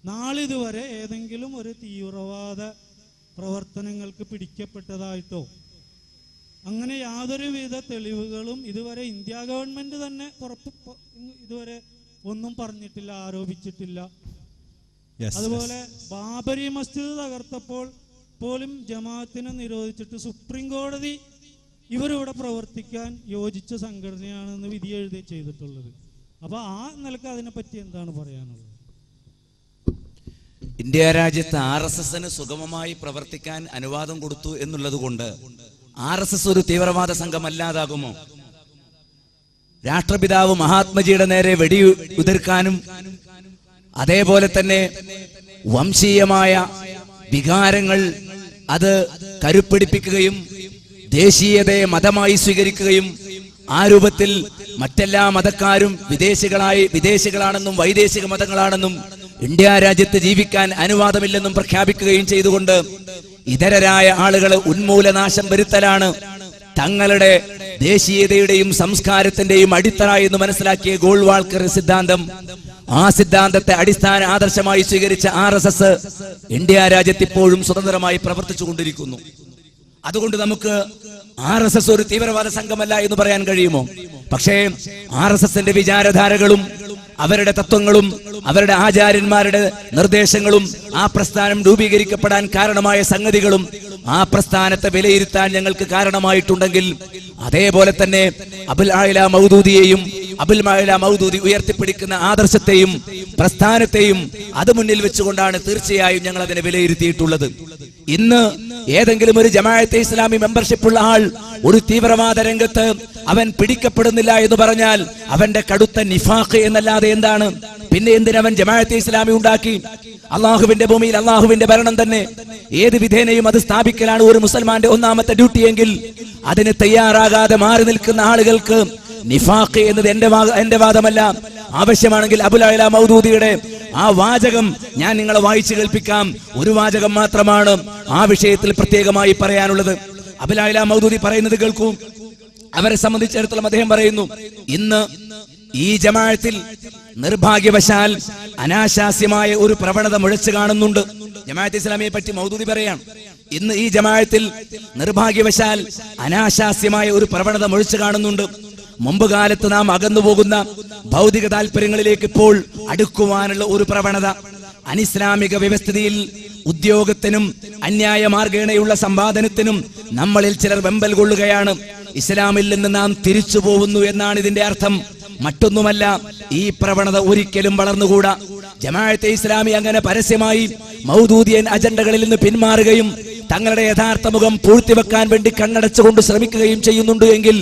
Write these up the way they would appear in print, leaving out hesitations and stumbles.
നാളിതുവരെ ഏതെങ്കിലും ഒരു തീവ്രവാദ പ്രവർത്തനങ്ങൾക്ക് പിടിക്കപ്പെട്ടതായിട്ടോ അങ്ങനെ യാതൊരുവിധ തെളിവുകളും ഇതുവരെ ഇന്ത്യ ഗവൺമെന്റ് തന്നെ ഇതുവരെ ഒന്നും പറഞ്ഞിട്ടില്ല, ആരോപിച്ചിട്ടില്ല. അതുപോലെ ബാബരി മസ്ജിദ് തകർത്തപ്പോൾ പോലും ജമാഅത്തിനെ നിരോധിച്ചിട്ട് സുപ്രീം കോടതി ഇവരിവിടെ പ്രവർത്തിക്കാൻ യോജിച്ച സംഘടനയാണെന്ന് വിധി എഴുതി ചെയ്തിട്ടുള്ളത്. അപ്പൊ ആ നിലക്ക് അതിനെപ്പറ്റി എന്താണ് പറയാനുള്ളത്? ഇന്ത്യ രാജ്യത്ത് RSSന് സുഗമമായി പ്രവർത്തിക്കാൻ അനുവാദം കൊടുത്തു എന്നുള്ളത് കൊണ്ട് RSS ഒരു തീവ്രവാദ സംഘമല്ലാതാകുമോ? രാഷ്ട്രപിതാവ് മഹാത്മജിയുടെ നേരെ വെടി ഉതിർക്കാനും അതേപോലെ തന്നെ വംശീയമായ വികാരങ്ങൾ അത് കരുപ്പിടിപ്പിക്കുകയും ദേശീയതയെ മതമായി സ്വീകരിക്കുകയും ആ രൂപത്തിൽ മറ്റെല്ലാ മതക്കാരും വിദേശികളാണെന്നും വൈദേശിക മതങ്ങളാണെന്നും ഇന്ത്യ രാജ്യത്ത് ജീവിക്കാൻ അനുവാദമില്ലെന്നും പ്രഖ്യാപിക്കുകയും ചെയ്തുകൊണ്ട് ഇതരരായ ആളുകളെ ഉന്മൂലനാശം വരുത്തലാണ് തങ്ങളുടെ ദേശീയതയുടെയും സംസ്കാരത്തിന്റെയും അടിത്തറ എന്ന് മനസ്സിലാക്കിയ ഗോൾവാൾക്കർ സിദ്ധാന്തം. ആ സിദ്ധാന്തത്തെ അടിസ്ഥാന ആദർശമായി സ്വീകരിച്ച RSS ഇന്ത്യ രാജ്യത്ത് ഇപ്പോഴും സ്വതന്ത്രമായി പ്രവർത്തിച്ചു കൊണ്ടിരിക്കുന്നു. അതുകൊണ്ട് നമുക്ക് RSS ഒരു തീവ്രവാദ സംഘമല്ല എന്ന് പറയാൻ കഴിയുമോ? പക്ഷേ RSSന്റെ വിചാരധാരകളും അവരുടെ തത്വങ്ങളും അവരുടെ ആചാര്യന്മാരുടെ നിർദ്ദേശങ്ങളും ആ പ്രസ്ഥാനം രൂപീകരിക്കപ്പെടാൻ കാരണമായ സംഗതികളും ആ പ്രസ്ഥാനത്തെ വിലയിരുത്താൻ ഞങ്ങൾക്ക് കാരണമായിട്ടുണ്ടെങ്കിൽ അതേപോലെ തന്നെ അബുൽ ആല മൗദൂദി ഉയർത്തിപ്പിടിക്കുന്ന ആദർശത്തെയും പ്രസ്ഥാനത്തെയും അത് മുന്നിൽ വെച്ചുകൊണ്ടാണ് തീർച്ചയായും ഞങ്ങൾ അതിനെ വിലയിരുത്തിയിട്ടുള്ളത്. ഇന്ന് ഏതെങ്കിലും ഒരു ജമാഅത്തെ ഇസ്ലാമി മെമ്പർഷിപ്പ് ഉള്ള ആൾ ഒരു തീവ്രവാദ രംഗത്ത് അവൻ പിടിക്കപ്പെടുന്നില്ല എന്ന് പറഞ്ഞാൽ അവന്റെ കടുത്ത നിഫാഖ് എന്നല്ലാതെ എന്താണ്? പിന്നെ എന്തിനവൻ ജമാഅത്തെ ഇസ്ലാമി ഉണ്ടാക്കി? അള്ളാഹുവിന്റെ ഭൂമിയിൽ അള്ളാഹുവിന്റെ ഭരണം തന്നെ ഏത് വിധേനയും അത് സ്ഥാപിക്കലാണ് ഒരു മുസൽമാന്റെ ഒന്നാമത്തെ ഡ്യൂട്ടിയെങ്കിൽ അതിന് തയ്യാറാകാതെ മാറി നിൽക്കുന്ന ആളുകൾക്ക് നിഫാഖ് എന്നത് എന്റെ വാദമല്ല. ആവശ്യമാണെങ്കിൽ അബുൽ ആല മൗദൂദിയുടെ ആ വാചകം ഞാൻ നിങ്ങളെ വായിച്ചു കേൾപ്പിക്കാം. ഒരു വാചകം മാത്രമാണ് ആ വിഷയത്തിൽ പ്രത്യേകമായി പറയാനുള്ളത്. അബുൽ ആല മൗദൂദി പറയുന്നത് കേൾക്കൂ. അവരെ സംബന്ധിച്ചിടത്തോളം അദ്ദേഹം പറയുന്നു, ഇന്ന് ഈ ജമാഅത്തിൽ നിർഭാഗ്യവശാൽ അനാശാസ്യമായ ഒരു പ്രവണത മുഴച്ചു കാണുന്നുണ്ട്. ജമാഅത്തെ ഇസ്ലാമിയെ പറ്റി മൗദൂദി പറയാണ്, ഇന്ന് ഈ ജമാഅത്തിൽ നിർഭാഗ്യവശാൽ അനാശാസ്യമായ ഒരു പ്രവണത മുഴച്ചു കാണുന്നുണ്ട്. മുമ്പ് കാലത്ത് നാം അകന്നുപോകുന്ന ഭൗതിക താല്പര്യങ്ങളിലേക്ക് ഇപ്പോൾ അടുക്കുവാനുള്ള ഒരു പ്രവണത, അനിസ്ലാമിക വ്യവസ്ഥിതിയിൽ ഉദ്യോഗത്തിനും അന്യായ മാർഗേണയുള്ള സമ്പാദനത്തിനും നമ്മളിൽ ചിലർ വെമ്പൽ കൊള്ളുകയാണ്. ഇസ്ലാമിൽ നിന്ന് നാം തിരിച്ചു പോകുന്നു എന്നാണ് ഇതിന്റെ അർത്ഥം, മറ്റൊന്നുമല്ല. ഈ പ്രവണത ഒരിക്കലും വളർന്നുകൂടാ. ജമാഅത്തെ ഇസ്ലാമി അങ്ങനെ പരസ്യമായി മൗദൂദിയൻ അജണ്ടകളിൽ നിന്ന് പിന്മാറുകയും തങ്ങളുടെ യഥാർത്ഥ മുഖം പൂഴ്ത്തിവെക്കാൻ വേണ്ടി കണ്ണടച്ചുകൊണ്ട് ശ്രമിക്കുകയും ചെയ്യുന്നുണ്ട് എങ്കിൽ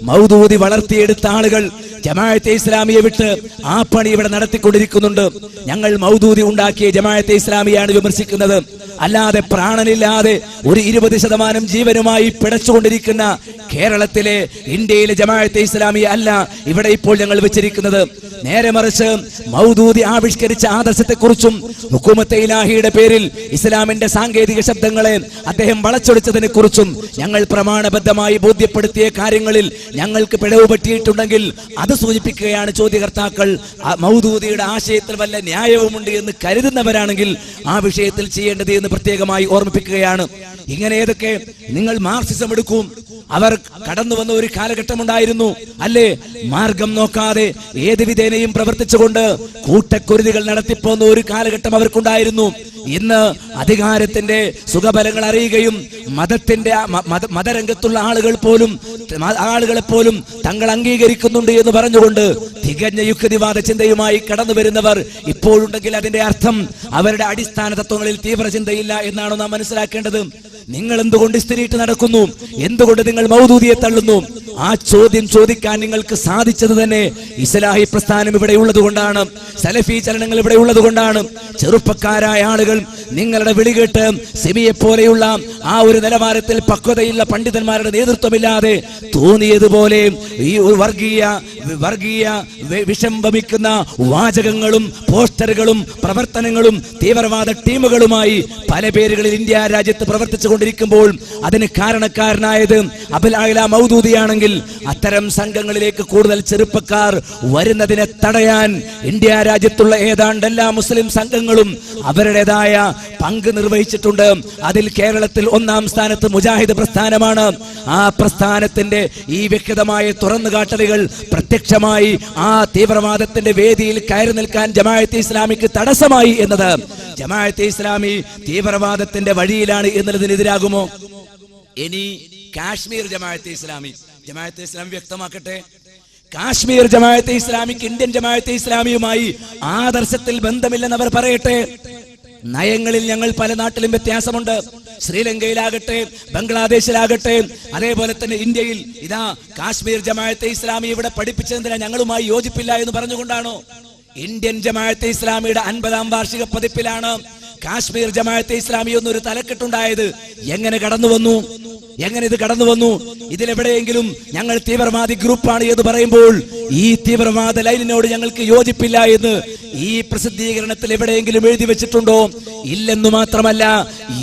മൗദൂദി വളർത്തിയെടുത്ത ആളുകൾ ജമാഅത്തെ ഇസ്ലാമിയെ വിട്ട് ആ പണി ഇവിടെ നടത്തിക്കൊണ്ടിരിക്കുന്നുണ്ട്. ഞങ്ങൾ മൗദൂദി ഉണ്ടാക്കിയ ജമാഅത്തെ ഇസ്ലാമിയാണ് വിമർശിക്കുന്നത്, അല്ലാതെ പ്രാണനില്ലാതെ ഒരു 20% ജീവനുമായി പിടച്ചുകൊണ്ടിരിക്കുന്ന കേരളത്തിലെ ഇന്ത്യയിലെ ജമാഅത്തെ ഇസ്ലാമിയെ അല്ല ഇവിടെ ഇപ്പോൾ ഞങ്ങൾ വെച്ചിരിക്കുന്നത്. നേരെ മറിച്ച് മൗദൂദി ആവിഷ്കരിച്ച ആദർശത്തെക്കുറിച്ചും ഹുക്കൂമത്തെ ഇലാഹിയുടെ പേരിൽ ഇസ്ലാമിന്റെ സാങ്കേതിക ശബ്ദങ്ങളെ അദ്ദേഹം വളച്ചൊടിച്ചതിനെ കുറിച്ചും ഞങ്ങൾ പ്രമാണബദ്ധമായി ബോധ്യപ്പെടുത്തിയ കാര്യങ്ങളിൽ ഞങ്ങൾക്ക് പിഴവ് പറ്റിയിട്ടുണ്ടെങ്കിൽ അത് സൂചിപ്പിക്കുകയാണ് ചോദ്യകർത്താക്കൾ. മൗദൂദിയുടെ ആശയത്തിൽ വല്ല ന്യായവുമുണ്ട് എന്ന് കരുതുന്നവരാണെങ്കിൽ ആ വിഷയത്തിൽ ചെയ്യേണ്ടത് എന്ന് പ്രത്യേകമായി ഓർമ്മിപ്പിക്കുകയാണ്. ഇങ്ങനെ ഏതൊക്കെ നിങ്ങൾ മാർക്സിസം എടുക്കും, അവർ കടന്നു വന്ന ഒരു കാലഘട്ടമുണ്ടായിരുന്നു അല്ലേ? മാർഗം നോക്കാതെ ഏത് വിധേനയും പ്രവർത്തിച്ചുകൊണ്ട് കൂട്ടക്കുരുതികൾ നടത്തിപ്പോന്ന ഒരു കാലഘട്ടം അവർക്കുണ്ടായിരുന്നു. ഇന്ന് അധികാരത്തിന്റെ സുഖഫലങ്ങൾ അറിയുകയും മതരംഗത്തുള്ള ആളുകളെ പോലും തങ്ങൾ അംഗീകരിക്കുന്നുണ്ട് എന്ന് പറഞ്ഞുകൊണ്ട് തികഞ്ഞ യുക്തിവാദ ചിന്തയുമായി കടന്നു വരുന്നവർ ഇപ്പോഴുണ്ടെങ്കിൽ അതിന്റെ അർത്ഥം അവരുടെ അടിസ്ഥാന തത്വങ്ങളിൽ തീവ്ര ചിന്തയില്ല എന്നാണ് നാം മനസ്സിലാക്കേണ്ടത്. നിങ്ങൾ എന്തുകൊണ്ട് ഇസ്തിരിയിട്ട് നടക്കുന്നു? എന്തുകൊണ്ട് നിങ്ങൾ മൗദൂദിയെ തള്ളുന്നു? ആ ചോദ്യം ചോദിക്കാൻ നിങ്ങൾക്ക് സാധിച്ചത് തന്നെ ഇസ്ലാഹി പ്രസ്ഥാനം ഇവിടെ ഉള്ളത് കൊണ്ടാണ്, സലഫി ചലനങ്ങൾ ഇവിടെ ഉള്ളത് കൊണ്ടാണ്. ചെറുപ്പക്കാരായ ആളുകൾ നിങ്ങളുടെ വിളികേട്ട് സെമിയെ പോലെയുള്ള ആ ഒരു നിലവാരത്തിൽ പക്വതയുള്ള പണ്ഡിതന്മാരുടെ നേതൃത്വമില്ലാതെ തോന്നിയതുപോലെ ഈ വർഗീയ വിഷം വമിക്കുന്ന വാചകങ്ങളും പോസ്റ്ററുകളും പ്രവർത്തനങ്ങളും തീവ്രവാദ ടീമുകളുമായി പല പേരുകളിൽ ഇന്ത്യ രാജ്യത്ത് പ്രവർത്തിച്ചു നടന്നുകൊണ്ടിരിക്കുമ്പോൾ അതിന് കാരണക്കാരനായത് അബുൽ അഅ്ല മൗദൂദിയാണെങ്കിൽ അത്തരം സംഘങ്ങളിലേക്ക് കൂടുതൽ ചെറുപ്പക്കാർ വരുന്നതിനെ തടയാൻ ഇന്ത്യ രാജ്യത്തുള്ള ഏതാണ്ട് എല്ലാ മുസ്ലിം സംഘങ്ങളും അവരുടേതായ പങ്ക് നിർവഹിച്ചിട്ടുണ്ട്. അതിൽ കേരളത്തിൽ 1-ാം സ്ഥാനത്ത് മുജാഹിദ് പ്രസ്ഥാനമാണ്. ആ പ്രസ്ഥാനത്തിന്റെ ഈ വ്യക്തമായ തുറന്നുകാട്ടലുകൾ പ്രത്യക്ഷമായി ആ തീവ്രവാദത്തിന്റെ വേദിയിൽ കയറി നിൽക്കാൻ ജമാഅത്തെ ഇസ്ലാമിക്ക് തടസ്സമായി എന്നത് ജമാഅത്തെ ഇസ്ലാമി തീവ്രവാദത്തിന്റെ വഴിയിലാണ് എന്നതിനെതിരാകുമോ? ഇനി കാശ്മീർ ജമാഅത്തെ ഇസ്ലാമി വ്യക്തമാക്കട്ടെ. കാശ്മീർ ജമാഅത്തെ ഇസ്ലാമിക്ക് ഇന്ത്യൻ ജമാഅത്തെ ഇസ്ലാമിയുമായി ആദർശത്തിൽ ബന്ധമില്ലെന്ന് അവർ പറയട്ടെ. നയങ്ങളിൽ ഞങ്ങൾ പല നാട്ടിലും വ്യത്യാസമുണ്ട്. ശ്രീലങ്കയിലാകട്ടെ, ബംഗ്ലാദേശിലാകട്ടെ, അതേപോലെ തന്നെ ഇന്ത്യയിൽ ഇതാ കാശ്മീർ ജമാഅത്തെ ഇസ്ലാമി ഇവിടെ പഠിപ്പിച്ചതിന് ഞങ്ങളുമായി യോജിപ്പില്ല എന്ന് പറഞ്ഞുകൊണ്ടാണോ? ഇന്ത്യൻ ജമാഅത്തെ ഇസ്ലാമിയുടെ 50-ാം വാർഷിക പതിപ്പിലാണ് കാശ്മീർ ജമാഅത്തെ ഇസ്ലാമി എന്നൊരു തലക്കെട്ടുണ്ടായത്. എങ്ങനെ ഇത് കടന്നു വന്നു? ഇതിലെവിടെയെങ്കിലും ഞങ്ങൾ തീവ്രവാദി ഗ്രൂപ്പാണ് എന്ന് പറയുമ്പോൾ ഈ തീവ്രവാദ ലൈനിനോട് ഞങ്ങൾക്ക് യോജിപ്പില്ല എന്ന് ഈ പ്രസിദ്ധീകരണത്തിൽ എവിടെയെങ്കിലും എഴുതി വെച്ചിട്ടുണ്ടോ? ഇല്ലെന്നു മാത്രമല്ല,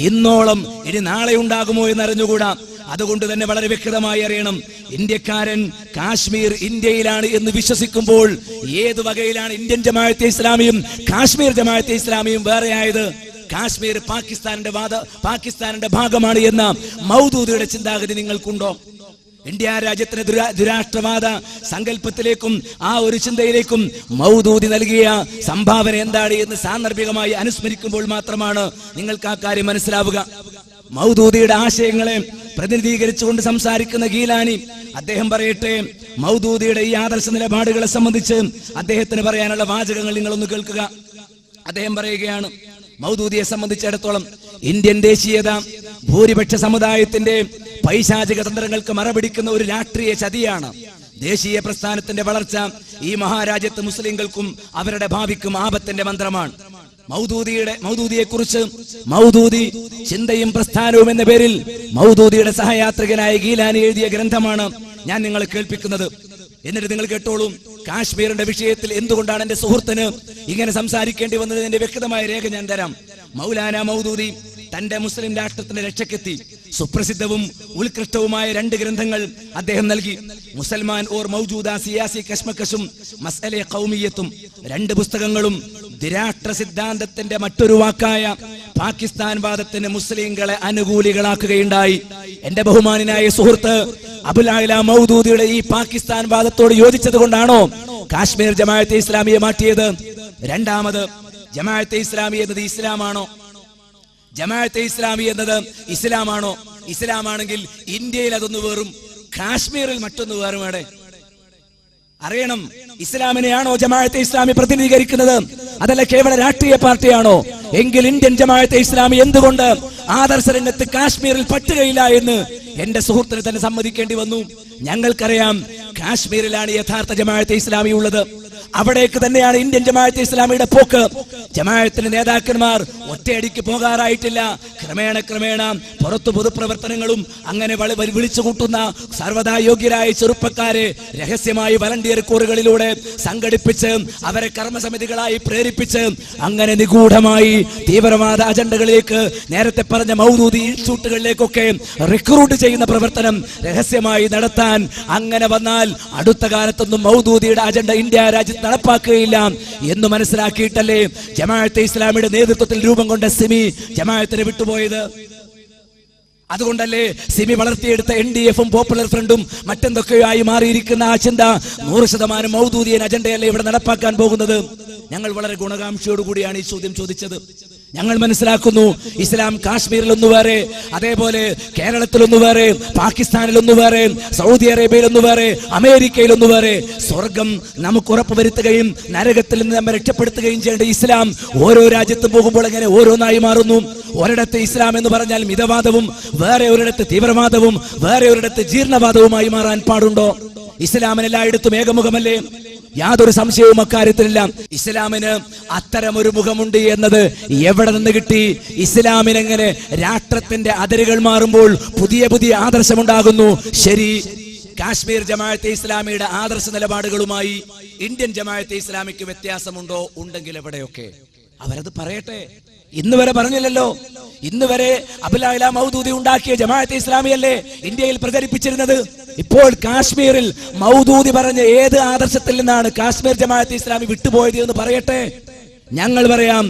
ഇന്നോളം ഇനി നാളെ ഉണ്ടാകുമോ എന്നറിഞ്ഞുകൂടാ. അതുകൊണ്ട് തന്നെ വളരെ വ്യക്തമായി അറിയണം, ഇന്ത്യക്കാരൻ കാശ്മീർ ഇന്ത്യയിലാണ് എന്ന് വിശ്വസിക്കുമ്പോൾ ഏത് വകയിലാണ് ഇന്ത്യൻ ജമാഅത്തെ ഇസ്ലാമിയും കാശ്മീർ ജമാഅത്തെ ഇസ്ലാമിയും വേറെയായത്? കാശ്മീർ പാകിസ്ഥാനിന്റെ ഭാഗമാണ് എന്ന മൗദൂദിയുടെ ചിന്താഗതി നിങ്ങൾക്കുണ്ടോ? ഇന്ത്യ രാജ്യത്തിന് ദുരാഷ്ട്രവാദ സങ്കല്പത്തിലേക്കും ആ ഒരു ചിന്തയിലേക്കും മൗദൂദി നൽകിയ സംഭാവന എന്താണ് എന്ന് സാന്ദർഭികമായി അനുസ്മരിക്കുമ്പോൾ മാത്രമാണ് നിങ്ങൾക്ക് ആ കാര്യം മനസ്സിലാവുക. മൗദൂദിയുടെ ആശയങ്ങളെ പ്രതിനിധീകരിച്ചുകൊണ്ട് സംസാരിക്കുന്ന ഗീലാനി അദ്ദേഹം പറയട്ടെ, മൗദൂദിയുടെ ഈ ആദർശ നിലപാടുകളെ സംബന്ധിച്ച് അദ്ദേഹത്തിന് പറയാനുള്ള വാചകങ്ങൾ നിങ്ങളൊന്ന് കേൾക്കുക. അദ്ദേഹം പറയുകയാണ്, മൗദൂദിയെ സംബന്ധിച്ചിടത്തോളം ഇന്ത്യൻ ദേശീയത ഭൂരിപക്ഷ സമുദായത്തിന്റെ പൈശാചിക തന്ത്രങ്ങൾക്ക് മറപിടിക്കുന്ന ഒരു രാഷ്ട്രീയ ചതിയാണ്. ദേശീയ പ്രസ്ഥാനത്തിന്റെ വളർച്ച ഈ മഹാരാജ്യത്ത് മുസ്ലിങ്ങൾക്കും അവരുടെ ഭാവിക്കും ആപത്തിന്റെ മന്ത്രമാണ്. മൗദൂദിയെക്കുറിച്ച് മൗദൂദി ചിന്തയും പ്രസ്ഥാനവും എന്ന പേരിൽ മൗദൂദിയുടെ സഹയാത്രികനായ ഗീലാനി എഴുതിയ ഗ്രന്ഥമാണ് ഞാൻ നിങ്ങളെ കേൾപ്പിക്കുന്നത്. എന്നിട്ട് നിങ്ങൾ കേട്ടോളൂ. കാശ്മീരിന്റെ വിഷയത്തിൽ എന്തുകൊണ്ടാണ് എന്റെ സുഹൃത്തിന് ഇങ്ങനെ സംസാരിക്കേണ്ടി വന്നതിന്റെ വ്യക്തമായ രേഖ ഞാൻ തരാം. മൗലാന മൗദൂദി തന്റെ മുസ്ലിം രാഷ്ട്രത്തിന്റെ രക്ഷയ്ക്കെത്തി സുപ്രസിദ്ധവും ഉത്കൃഷ്ടവുമായ 2 ഗ്രന്ഥങ്ങൾ അദ്ദേഹം നൽകി. മുസൽമാൻ ഓർ മൗജൂദ സിയാസി കശ്മകശും മസ്അലെ ഖൗമിയത്തും 2 പുസ്തകങ്ങളും ദ്വിരാഷ്ട്ര സിദ്ധാന്തത്തിന്റെ മറ്റൊരു വാക്കായ പാകിസ്ഥാൻ വാദത്തിന് മുസ്ലിങ്ങളെ അനുകൂലികളാക്കുകയുണ്ടായി. എന്റെ ബഹുമാനായ സുഹൃത്ത് അബുൽ അഅ്ല മൗദൂദിയുടെ ഈ പാകിസ്ഥാൻ വാദത്തോട് യോജിച്ചത് കൊണ്ടാണോ കാശ്മീർ ജമാഅത്തെ ഇസ്ലാമിയെ മാറ്റിയത്? രണ്ടാമത്, ജമാഅത്തെ ഇസ്ലാമി എന്നത് ഇസ്ലാമാണോ? ജമാഅത്തെ ഇസ്ലാമി എന്നത് ഇസ്ലാമാണോ? ഇസ്ലാമാണെങ്കിൽ ഇന്ത്യയിൽ അതൊന്ന് വേറും കാശ്മീരിൽ മറ്റൊന്ന് വേറും. വേടെ അറിയണം, ഇസ്ലാമിനെയാണോ ജമാഅത്തെ ഇസ്ലാമി പ്രതിനിധീകരിക്കുന്നത്? അതല്ല കേവല രാഷ്ട്രീയ പാർട്ടിയാണോ? എങ്കിൽ ഇന്ത്യൻ ജമാഅത്തെ ഇസ്ലാമി എന്തുകൊണ്ട് ആദർശ രംഗത്ത് കാശ്മീരിൽ പറ്റുകയില്ല എന്ന് എന്റെ സുഹൃത്തിന് തന്നെ സമ്മതിക്കേണ്ടി വന്നു. ഞങ്ങൾക്കറിയാം, കാശ്മീരിലാണ് യഥാർത്ഥ ജമാഅത്തെ ഇസ്ലാമി ഉള്ളത്. അവിടേക്ക് തന്നെയാണ് ഇന്ത്യൻ ജമാഅത്തെ ഇസ്ലാമിയുടെ പോക്ക്. ജമാഅത്തിന്റെ നേതാക്കന്മാർ ഒറ്റയടിക്ക് പോകാറായിട്ടില്ല. ക്രമേണ പുറത്തു പൊതുപ്രവർത്തനങ്ങളും അങ്ങനെ വിളിച്ചു കൂട്ടുന്ന സർവ്വതാ യോഗ്യരായ ചെറുപ്പക്കാരെ രഹസ്യമായി വളണ്ടിയർ കോറുകളിലൂടെ സംഘടിപ്പിച്ച് അവരെ കർമ്മസമിതികളായി പ്രേരിപ്പിച്ച് അങ്ങനെ നിഗൂഢമായി തീവ്രവാദ അജണ്ടകളിലേക്ക്, നേരത്തെ പറഞ്ഞ മൗദൂദി ഇൻസ്റ്റിറ്റ്യൂട്ടുകളിലേക്കൊക്കെ റിക്രൂട്ട് ചെയ്യുന്ന പ്രവർത്തനം രഹസ്യമായി നടത്താൻ അങ്ങനെ വന്നാൽ അടുത്ത കാലത്തൊന്നും മൗദൂദിയുടെ അജണ്ട ഇന്ത്യ രാജ്യത്ത് നടപ്പാക്കുകയില്ല എന്ന് മനസ്സിലാക്കിയിട്ടല്ലേ ജമാഅത്തെ ഇസ്ലാമിയുടെ നേതൃത്വത്തിൽ രൂപം കൊണ്ട സിമി ജമാഅത്തിനെ വിട്ടുപോയത്? അതുകൊണ്ടല്ലേ സിമി വളർത്തിയെടുത്ത NDF-ഉം പോപ്പുലർ ഫ്രണ്ടും മറ്റെന്തൊക്കെയായി മാറിയിരിക്കുന്ന ആ ചിന്ത 100% മൗദൂദിയൻ അജണ്ടയല്ലേ ഇവിടെ നടപ്പാക്കാൻ പോകുന്നത്? ഞങ്ങൾ വളരെ ഗുണകാംക്ഷയോടുകൂടിയാണ് ഈ ചോദ്യം ചോദിച്ചത്. ഞങ്ങൾ മനസ്സിലാക്കുന്നു, ഇസ്ലാം കാശ്മീരിൽ ഒന്ന് വേറെ, അതേപോലെ കേരളത്തിൽ ഒന്ന് വേറെ, പാകിസ്ഥാനിൽ ഒന്ന് വേറെ, സൗദി അറേബ്യയിൽ ഒന്ന് വേറെ, അമേരിക്കയിൽ ഒന്ന് വേറെ. സ്വർഗം നമുക്ക് ഉറപ്പുവരുത്തുകയും നരകത്തിൽ നിന്ന് നമ്മെ രക്ഷപ്പെടുത്തുകയും ചെയ്യേണ്ട ഇസ്ലാം ഓരോ രാജ്യത്തും പോകുമ്പോൾ എങ്ങനെ ഓരോന്നായി മാറുന്നു? ഒരിടത്ത് ഇസ്ലാം എന്ന് പറഞ്ഞാൽ മിതവാദവും, വേറെ ഒരിടത്ത് തീവ്രവാദവും, വേറെ ഒരിടത്ത് ജീർണവാദവുമായി മാറാൻ പാടുണ്ടോ? ഇസ്ലാമിന് എല്ലായിടത്തും ഏകമുഖമല്ലേ? യാതൊരു സംശയവും അക്കാര്യത്തിലില്ല. ഇസ്ലാമിന് അത്തരമൊരു മുഖമുണ്ട് എന്നത് എവിടെ നിന്ന് കിട്ടി? ഇസ്ലാമിനെങ്ങനെ രാഷ്ട്രത്തിന്റെ അതിരുകൾ മാറുമ്പോൾ പുതിയ ആദർശമുണ്ടാകുന്നു? ശരി, കാശ്മീർ ജമാഅത്തെ ഇസ്ലാമിയുടെ ആദർശ നിലപാടുകളുമായി ഇന്ത്യൻ ജമാഅത്തെ ഇസ്ലാമിക്ക് വ്യത്യാസമുണ്ടോ? ഉണ്ടെങ്കിൽ എവിടെയൊക്കെ? അവരത് പറയട്ടെ. ഇന്ന് വരെ പറഞ്ഞില്ലല്ലോ. ഇന്ന് വരെ അബ്ദുൽ മൗദൂദി ഉണ്ടാക്കിയ ജമാഅത്തെ ഇസ്ലാമിയല്ലേ ഇന്ത്യയിൽ പ്രചരിപ്പിച്ചിരുന്നത്. ഇപ്പോൾ കാശ്മീരിൽ മൗദൂദി പറഞ്ഞ ഏത് ആദർശത്തിൽ നിന്നാണ് കാശ്മീർ ജമാഅത്തെ ഇസ്ലാമി വിട്ടുപോയത് എന്ന് പറയട്ടെ. ഞങ്ങൾ പറയാം,